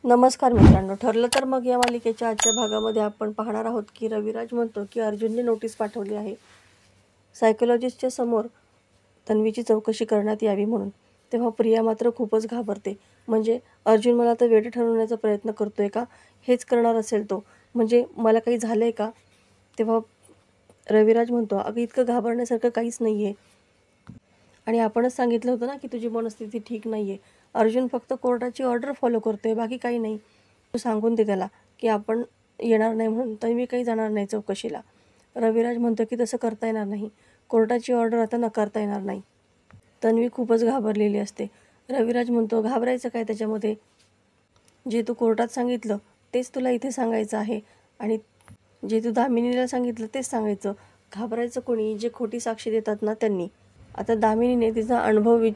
नमस्कार मित्रांनो, ठरलं तर मग या मालिकेच्या आजच्या भागामध्ये आपण पाहणार आहोत की रविराज म्हणतो की अर्जुनने नोटीस पाठवली आहे सायकोलॉजिस्टच्या समोर तन्वीची चौकशी करण्यात यावी म्हणून. तेव्हा प्रिया मात्र खूपच घाबरते. म्हणजे अर्जुन मला तर वेडे ठरवण्याचा प्रयत्न करतोय का? हेच करणार असेल तो. म्हणजे मला काही झालंय का? तेव्हा रविराज म्हणतो, अगं इतकं घाबरण्यासारखं काहीच नाही आहे आणि आपणच सांगितलं होतं ना की तुझी मनस्थिती ठीक नाही आहे. अर्जुन फक्त कोर्टाची ऑर्डर फॉलो करतोय, बाकी काही नाही. तू सांगून दे त्याला की आपण येणार नाही म्हणून, तर मी काही जाणार नाही चौकशीला. रविराज म्हणतो की तसं करता येणार नाही. कोर्टाची ऑर्डर आता नकारता येणार नाही. तन्वी खूपच घाबरलेली असते. रविराज म्हणतो, घाबरायचं काय त्याच्यामध्ये? जे तू कोर्टात सांगितलं तेच तुला इथे सांगायचं आहे आणि जे तू दामिनीला सांगितलं तेच सांगायचं. घाबरायचं कोणी? जे खोटी साक्षी देतात ना त्यांनी. आता दामिनीने तिचा अनुभव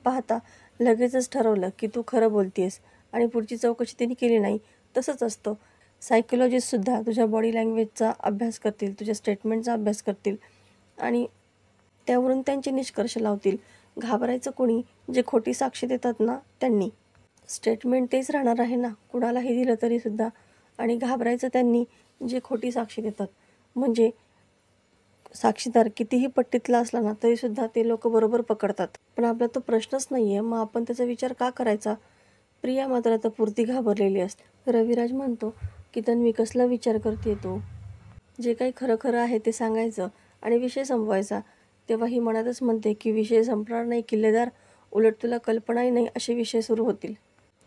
पाहता लगेचच ठरवलं की तू खरं बोलतेस आणि पुढची चौकशी तिने केली नाही. तसंच असतं. सायकोलॉजिस्टसुद्धा तुझ्या बॉडी लँग्वेजचा अभ्यास करतील, तुझ्या स्टेटमेंटचा अभ्यास करतील आणि त्यावरून त्यांचे निष्कर्ष लावतील. घाबरायचं कोणी? जे खोटी साक्षी देतात ना त्यांनी. स्टेटमेंट तेच राहणार आहे ना कुणालाही दिलं तरीसुद्धा. आणि घाबरायचं त्यांनी जे खोटी साक्षी देतात. म्हणजे साक्षीदार कितीही पट्टीतला असला ना तरीसुद्धा ते लोक बरोबर पकडतात. पण आपला तो प्रश्नच नाही आहे, मग आपण त्याचा विचार का करायचा? प्रिया मात्र आता पुरती घाबरलेली असते. रविराज म्हणतो की तन्वी कसला विचार करते तू? जे काही खरं खरं आहे ते सांगायचं आणि विषय संपवायचा. तेव्हा ही मनातच म्हणते की विषय संपणार नाही किल्लेदार, उलट तुला कल्पनाही नाही असे विषय सुरू होतील.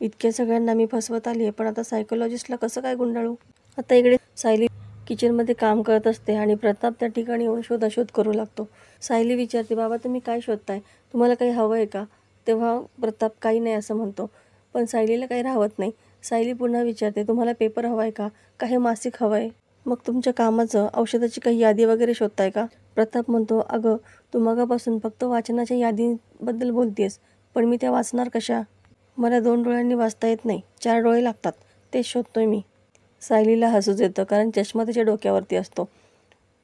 इतक्या सगळ्यांना मी फसवत आली आहे, पण आता सायकोलॉजिस्टला कसं काय गुंडाळू? आता इकडे सायली किचनमध्ये काम करत असते आणि प्रताप त्या ठिकाणी येऊन शोधाशोध करू लागतो. सायली विचारते, बाबा तुम्ही काय शोधताय? तुम्हाला काही हवं आहे का? तेव्हा प्रताप काही नाही असं म्हणतो. पण सायलीला काही राहत नाही. सायली पुन्हा विचारते, तुम्हाला पेपर हवा आहे का? काही मासिक हवं आहे? मग तुमच्या कामाचं, औषधाची काही यादी वगैरे शोधताय का? प्रताप म्हणतो, अगं तू मगापासून फक्त वाचनाच्या यादीबद्दल बोलतेस, पण मी त्या वाचणार कशा? मला 2 डोळ्यांनी वाचता येत नाही, 4 डोळे लागतात, तेच शोधतोय मी. सायलीला हसूच येतं कारण चष्मा तिच्या डोक्यावरती असतो.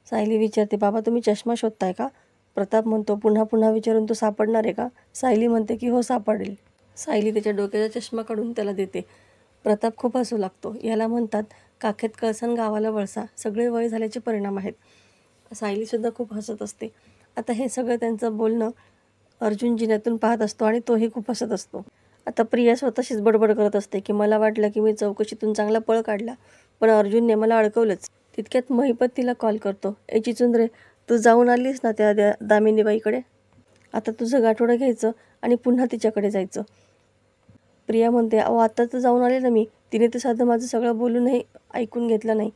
सायली विचारते, बाबा तुम्ही चष्मा शोधताय का? प्रताप म्हणतो, पुन्हा पुन्हा विचारून तो सापडणार आहे का? सायली म्हणते की हो सापडेल. सायली त्याच्या डोक्याचा चष्मा काढून त्याला देते. प्रताप खूप हसू लागतो. याला म्हणतात काखेत कळसन गावाला वळसा, सगळे वय झाल्याचे परिणाम आहेत. सायलीसुद्धा खूप हसत असते. आता हे सगळं त्यांचं बोलणं अर्जुन जिन्यातून पाहत असतो आणि तोही खूप हसत असतो. आता प्रिया स्वतःशीच बडबड करत असते की मला वाटलं की मी चौकशीतून चांगला पळ काढला, पण अर्जुनने मला अडकवलंच. तितक्यात महिपत तिला कॉल करतो, ए चिचुंद्रे, तू जाऊन आलीस ना त्या दामिनीबाईकडे? आता तुझं गाठोडं घ्यायचं आणि पुन्हा तिच्याकडे जायचं. प्रिया म्हणते, अहो आता तर जाऊन आले ना मी, तिने तर साधं माझं सगळं बोलूनही ऐकून घेतलं नाही.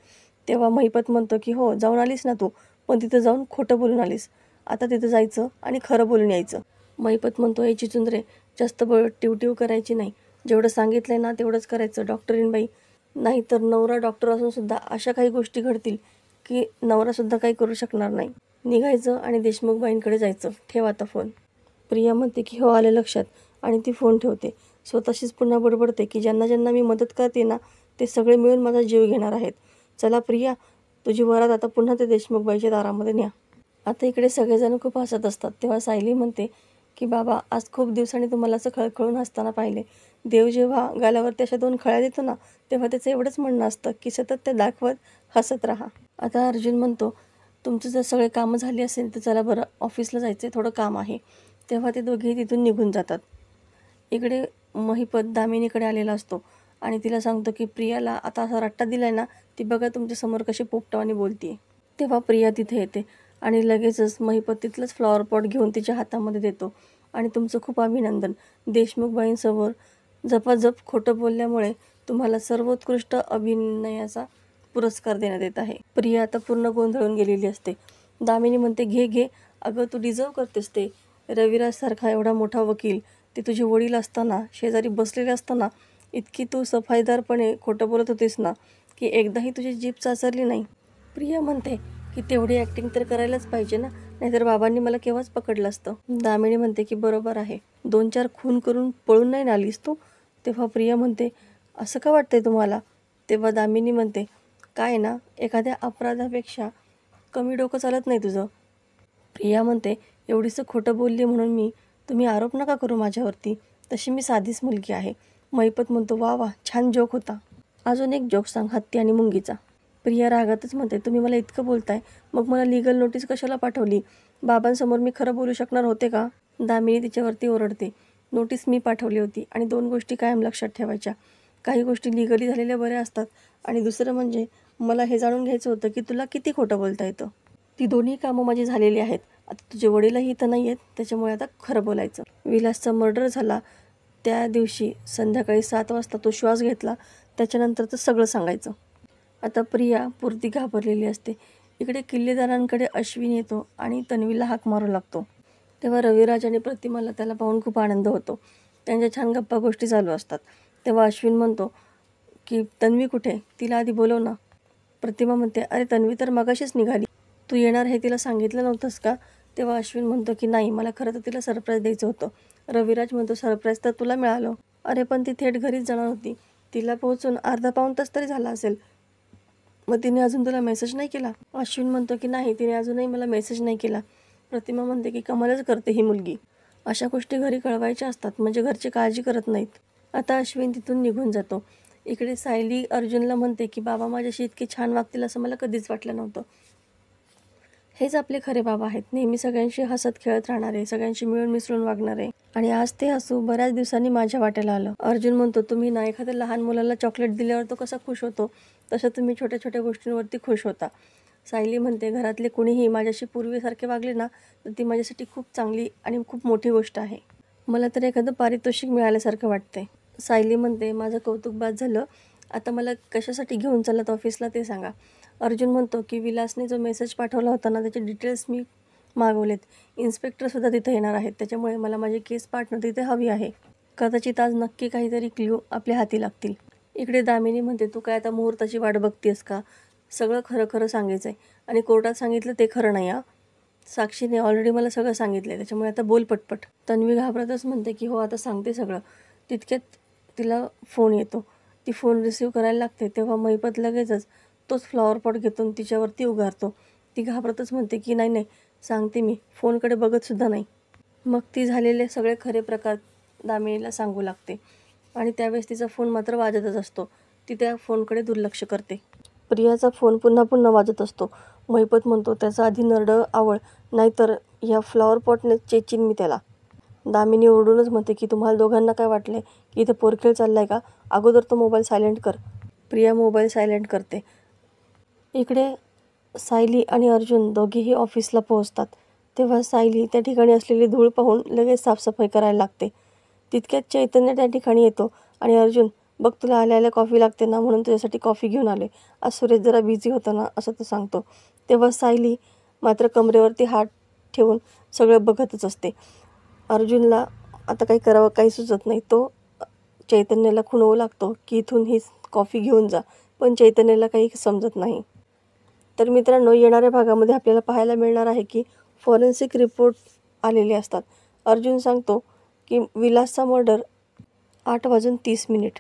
तेव्हा महिपत म्हणतो की हो जाऊन आलीस ना तू, पण तिथं जाऊन खोटं बोलून आलीस. आता तिथं जायचं आणि खरं बोलून यायचं. महिपत म्हणतो, ए चिचुंद्रे, जास्त टिवटिव करायची नाही. जेवढं सांगितलंय ना तेवढंच करायचं. डॉक्टरीन बाई, नाहीतर नवरा डॉक्टर असून सुद्धा अशा काही गोष्टी घडतील की नवरासुद्धा काही करू शकणार नाही. निघायचं आणि देशमुखबाईंकडे जायचं. ठेव आता फोन. प्रिया म्हणते की हो आलं लक्षात आणि ती फोन ठेवते. स्वतःशीच पुन्हा बडबडते की ज्यांना ज्यांना मी मदत करते ना ते सगळे मिळून माझा जीव घेणार आहेत. चला प्रिया, तुझी वरात आता पुन्हा ते देशमुखबाईच्या दारामध्ये न्या. आता इकडे सगळेजण खूप हसत असतात. तेव्हा सायली म्हणते की बाबा, आज खूप दिवसांनी तुम्हाला असं खळखळून हसताना पाहिले. देव जेव्हा गालावरती अशा 2 खळ्या देतो ना तेव्हा त्याचं एवढंच म्हणणं असतं की सतत ते दाखवत हसत राहा. आता अर्जुन म्हणतो, तुमचं जर सगळे कामं झाली असेल तर चला बरं, ऑफिसला जायचं आहे, थोडं काम आहे. तेव्हा ते दोघेही तिथून निघून जातात. इकडे महिपत दामिनीकडे आलेला असतो आणि तिला सांगतो की प्रियाला आता असा रट्टा दिलाय ना, ती बघा तुमच्यासमोर कशी पोपटावानी बोलतीये. तेव्हा प्रिया तिथे येते आणि लगेचच महिपत तिथलंच फ्लॉवर पॉट घेऊन तिच्या हातामध्ये देतो आणि तुमचं खूप अभिनंदन. देशमुखबाईंसमोर जपाजप खोटं बोलल्यामुळे तुम्हाला सर्वोत्कृष्ट अभिनयाचा पुरस्कार देण्यात येत आहे. प्रिया आता पूर्ण गोंधळून गेलेली असते. दामिनी म्हणते, घे घे, अगं तू डिझर्व करतेस ते. रविराजसारखा एवढा मोठा वकील, ते तुझे वडील असताना, शेजारी बसलेले असताना इतकी तू सफाईदारपणे खोटं बोलत होतीस ना की एकदाही तुझी जीभ चाचरली नाही. प्रिया म्हणते की तेवढी ॲक्टिंग तर करायलाच पाहिजे ना, नाहीतर बाबांनी मला केव्हाच पकडलं असतं. दामिनी म्हणते की बरोबर आहे, 2-4 खून करून पळून नाही आलीस तू? तेव्हा प्रिया म्हणते, असं का वाटतंय तुम्हाला? तेव्हा दामिनी म्हणते, काय ना, एखाद्या अपराधापेक्षा कमी डोकं चालत नाही तुझं. प्रिया म्हणते, एवढीसं खोटं बोलली म्हणून तुम्ही आरोप नका करू माझ्यावरती. तशी मी साधीच मुलगी आहे. महिपत म्हणतो, वा वा, छान जोक होता. अजून एक जोक सांग, हत्ती आणि मुंगीचा. प्रिया रागातच म्हणते, तुम्ही मला इतकं बोलताय, मग मला लीगल नोटीस कशाला पाठवली? बाबांसमोर मी खरं बोलू शकणार होते का? दामिनी तिच्यावरती ओरडते, नोटीस मी पाठवली होती आणि 2 गोष्टी कायम लक्षात ठेवायच्या. काही गोष्टी लिगली झालेल्या बऱ्या असतात आणि दुसरं म्हणजे मला हे जाणून घ्यायचं होतं की तुला किती खोटं बोलता येतं. ती दोन्ही कामं माझी झालेली आहेत. आता तुझे वडीलही इथं नाही आहेत, त्याच्यामुळे आता खरं बोलायचं. विलासचा मर्डर झाला त्या दिवशी संध्याकाळी 7 वाजता तो श्वास घेतला, त्याच्यानंतरचं सगळं सांगायचं. आता प्रिया पुरती घाबरलेली असते. इकडे किल्लेदारांकडे अश्विन येतो आणि तन्वीला हाक मारू लागतो. तेव्हा रविराज आणि प्रतिमाला त्याला पाहून खूप आनंद होतो. त्यांच्या छान गप्पा गोष्टी चालू असतात. तेव्हा अश्विन म्हणतो की तन्वी कुठे? तिला आधी बोलव ना. प्रतिमा म्हणते, अरे तन्वी तर मगाशीच निघाली, तू येणार हे तिला सांगितलं नव्हतंस का? तेव्हा अश्विन म्हणतो की नाही, मला खरं तर तिला सरप्राईज द्यायचं होतं. रविराज म्हणतो, सरप्राईज तर तुला मिळालं. अरे पण ती थेट घरीच जाणार होती. तिला पोहोचून अर्धा पाऊण तास तरी झाला असेल, मग तिने अजून तुला मेसेज नाही केला? अश्विन म्हणतो की नाही, तिने अजूनही मला मेसेज नाही केला. प्रतिमा म्हणते की कमालच करते ही मुलगी, अशा गोष्टी घरी कळवायच्या असतात म्हणजे घरची काळजी करत नाहीत. आता अश्विन तिथून निघून जातो. इकडे सायली अर्जुनला म्हणते की बाबा माझ्याशी इतके छान वागतील असं मला कधीच वाटलं नव्हतं. हेच आपले खरे बाबा आहेत, नेहमी सगळ्यांशी हसत खेळत राहणारे, सगळ्यांशी मिळून मिसळून वागणारे. आणि आज ते हसू बऱ्याच दिवसांनी माझ्या वाट्याला आलं. अर्जुन म्हणतो, तुम्ही ना एखाद्या लहान मुलाला चॉकलेट दिल्यावर तो कसा खुश होतो, तसं तुम्ही छोट्या छोट्या गोष्टींवरती खुश होता. सायली म्हणते, घरातले कुणीही माझ्याशी पूर्वीसारखे वागले ना तर ती माझ्यासाठी खूप चांगली आणि खूप मोठी गोष्ट आहे. मला तर एखादं पारितोषिक मिळाल्यासारखं वाटते. सायली म्हणते, माझं कौतुक बाद झालं, आता मला कशासाठी घेऊन चालत ऑफिसला ते सांगा. अर्जुन म्हणतो की विलासने जो मेसेज पाठवला होता ना त्याचे डिटेल्स मी मागवलेत. इन्स्पेक्टरसुद्धा तिथे येणार आहेत, त्याच्यामुळे मला माझी केस पार्टनर तिथे हवी आहे. कदाचित आज नक्की काहीतरी क्ल्यू आपल्या हाती लागतील. इकडे दामिनी म्हणते, तू काय आता मुहूर्ताची वाट बघतेस का? सगळं खरं खरं सांगायचं आहे आणि कोर्टात सांगितलं ते खरं नाही. साक्षीने ऑलरेडी मला सगळं सांगितलं आहे, त्याच्यामुळे आता बोल पटपट. तन्वी घाबरतच म्हणते की हो आता सांगते सगळं. तितक्यात तिला फोन येतो. ती फोन रिसीव्ह करायला लागते तेव्हा महिपत लगेचच तोच फ्लॉवर पॉट घेतून तिच्यावरती उगारतो. ती घाबरतच म्हणते की नाही नाही, सांगते मी, फोनकडे बघतसुद्धा नाही. मग ती झालेले सगळे खरे प्रकार दामिनीला सांगू लागते आणि त्यावेळेस तिचा फोन मात्र वाजतच असतो. ती त्या फोनकडे दुर्लक्ष करते. प्रियाचा फोन पुन्हा पुन्हा वाजत असतो. महिपत म्हणतो, त्याचा आधी नरडं आवळ, नाहीतर ह्या फ्लॉवर पॉटने चेचीन मी त्याला. दामिनी ओरडूनच म्हणते की तुम्हाला दोघांना काय वाटले की इथे पोरखेळ चाललाय का? अगोदर तो मोबाईल सायलेंट कर. प्रिया मोबाईल सायलेंट करते. इकडे सायली आणि अर्जुन दोघेही ऑफिसला पोहोचतात. तेव्हा सायली त्या ठिकाणी असलेली धूळ पाहून लगेच साफसफाई करायला लागते. तितक्यात चैतन्य त्या ठिकाणी येतो आणि अर्जुन, बघ तुला आल्या आल्या कॉफी लागते ना, म्हणून तुझ्यासाठी कॉफी घेऊन आले. आज सुरेश जरा बिझी होता ना, असं तो सांगतो. तेव्हा सायली मात्र कमरेवरती हात ठेवून सगळं बघतच असते. अर्जुनला आता काही करावं काही सुचत नाही. तो चैतन्याला खुणवू लागतो की इथून ही कॉफी घेऊन जा, पण चैतन्याला काही समजत नाही. तर मित्रांनो, येणाऱ्या भागामध्ये आपल्याला पाहायला मिळणार आहे की फॉरेन्सिक रिपोर्ट आलेले असतात. अर्जुन सांगतो की विलासचा मर्डर 8:30.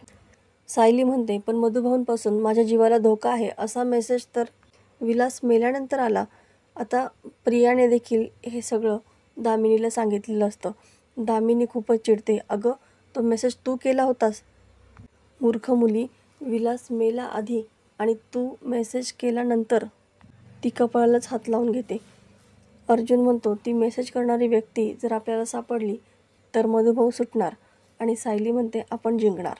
सायली म्हणते, पण मधुभाऊंपासून माझ्या जीवाला धोका आहे असा मेसेज तर विलास मेल्यानंतर आला. आता प्रियाने देखील हे सगळं दामिनीला सांगितलेलं असतं. दामिनी खूपच चिडते. अगं, तो मेसेज तू केला होतास मूर्ख मुली, विलास मेला आधी आणि तू मेसेज केल्यानंतर. ती कपाळालाच हात लावून घेते. अर्जुन म्हणतो, ती मेसेज करणारी व्यक्ती जर आपल्याला सापडली तर मधुभाऊ सुटणार आणि सायली म्हणते आपण जिंकणार.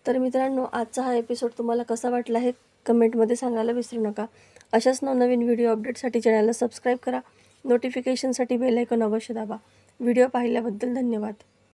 तर मित्रांनो, आजचा हा एपिसोड तुम्हाला कसा वाटला हे कमेंटमध्ये सांगायला विसरू नका. अशाच नवनवीन व्हिडिओ अपडेटसाठी चॅनलला सबस्क्राईब करा. नोटिफिकेशनसाठी बेल आयकॉन अवश्य दाबा. व्हिडिओ पाहिल्याबद्दल धन्यवाद.